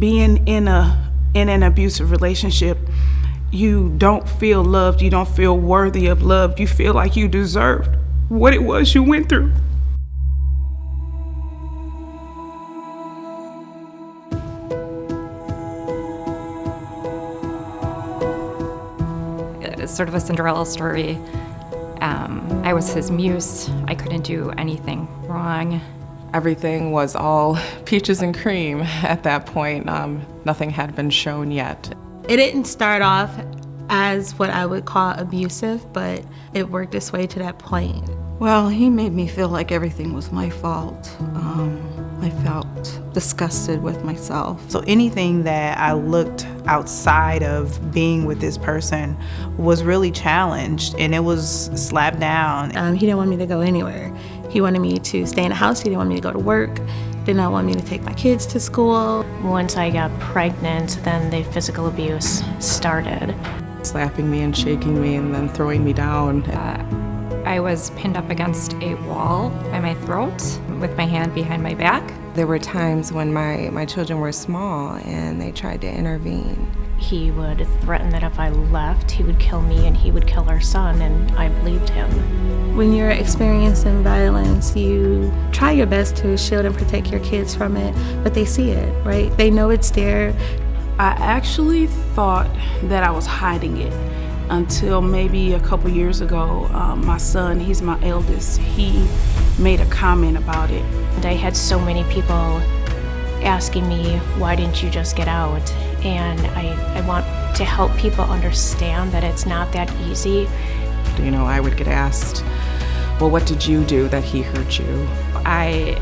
being in an abusive relationship, you don't feel loved, you don't feel worthy of love, you feel like you deserved what it was you went through. It's sort of a Cinderella story. I was his muse. I couldn't do anything wrong. Everything was all peaches and cream at that point. Nothing had been shown yet. It didn't start off as what I would call abusive, but it worked its way to that point. Well, he made me feel like everything was my fault. I felt disgusted with myself. So anything that I looked outside of being with this person was really challenged, and it was slapped down. He didn't want me to go anywhere. He wanted me to stay in the house. He didn't want me to go to work. Did not want me to take my kids to school. Once I got pregnant, then the physical abuse started. Slapping me and shaking me and then throwing me down. I was pinned up against a wall by my throat with my hand behind my back. There were times when my children were small and they tried to intervene. He would threaten that if I left, he would kill me and he would kill our son, and I believed him. When you're experiencing violence, you try your best to shield and protect your kids from it, but they see it, right? They know it's there. I actually thought that I was hiding it until maybe a couple years ago. My son, he's my eldest, he made a comment about it. And I had so many people asking me, why didn't you just get out? And I want to help people understand that it's not that easy. You know, I would get asked, well, what did you do that he hurt you? I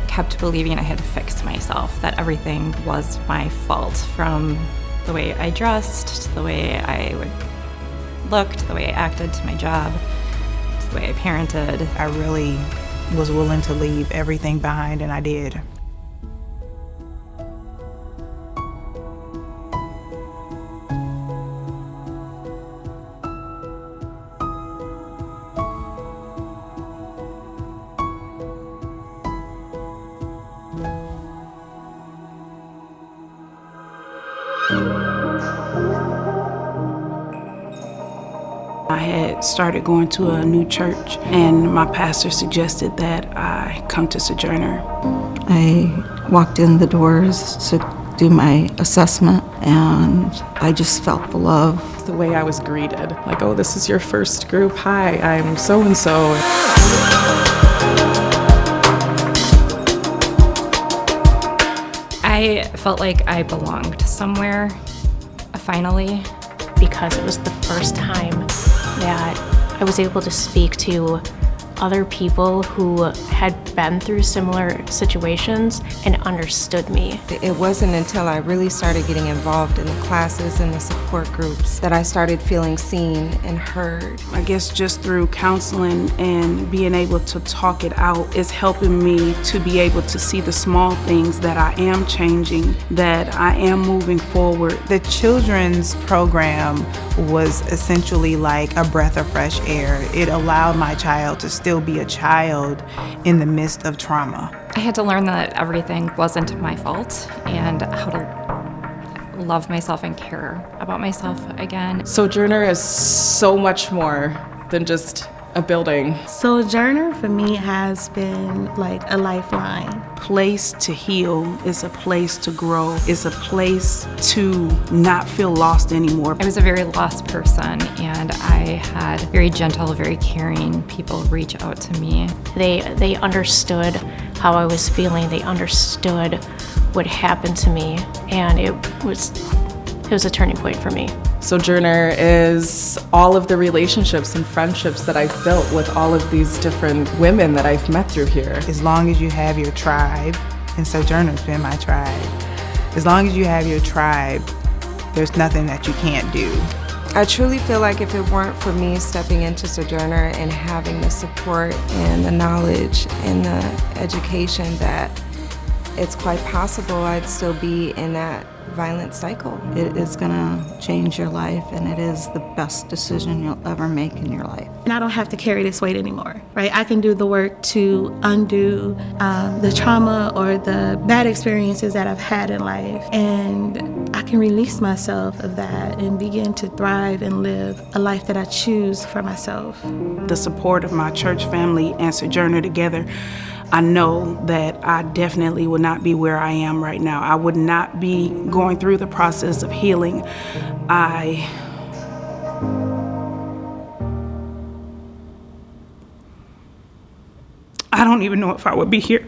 kept believing I had fixed myself, that everything was my fault, from the way I dressed, to the way I looked, the way I acted, to my job, to the way I parented. I really was willing to leave everything behind, and I did. I had started going to a new church, and my pastor suggested that I come to Sojourner. I walked in the doors to do my assessment, and I just felt the love. The way I was greeted, like, oh, this is your first group. Hi, I'm so-and-so. I felt like I belonged somewhere, finally. Because it was the first time that I was able to speak to other people who had been through similar situations and understood me. It wasn't until I really started getting involved in the classes and the support groups that I started feeling seen and heard. I guess just through counseling and being able to talk it out is helping me to be able to see the small things, that I am changing, that I am moving forward. The children's program was essentially like a breath of fresh air. It allowed my child to still be a child in the midst of trauma. I had to learn that everything wasn't my fault, and how to love myself and care about myself again. Sojourner is so much more than just a building. Sojourner for me has been like a lifeline. Place to heal, is a place to grow, is a place to not feel lost anymore. I was a very lost person, and I had very gentle, very caring people reach out to me. They understood how I was feeling. They understood what happened to me, and it was a turning point for me. Sojourner is all of the relationships and friendships that I've built with all of these different women that I've met through here. As long as you have your tribe, and Sojourner's been my tribe, as long as you have your tribe, there's nothing that you can't do. I truly feel like if it weren't for me stepping into Sojourner and having the support and the knowledge and the education that it's quite possible I'd still be in that violent cycle. It is gonna change your life, and it is the best decision you'll ever make in your life. And I don't have to carry this weight anymore, right? I can do the work to undo the trauma or the bad experiences that I've had in life, and I can release myself of that and begin to thrive and live a life that I choose for myself. The support of my church family and Sojourner together, I know that I definitely would not be where I am right now. I would not be going through the process of healing. I don't even know if I would be here.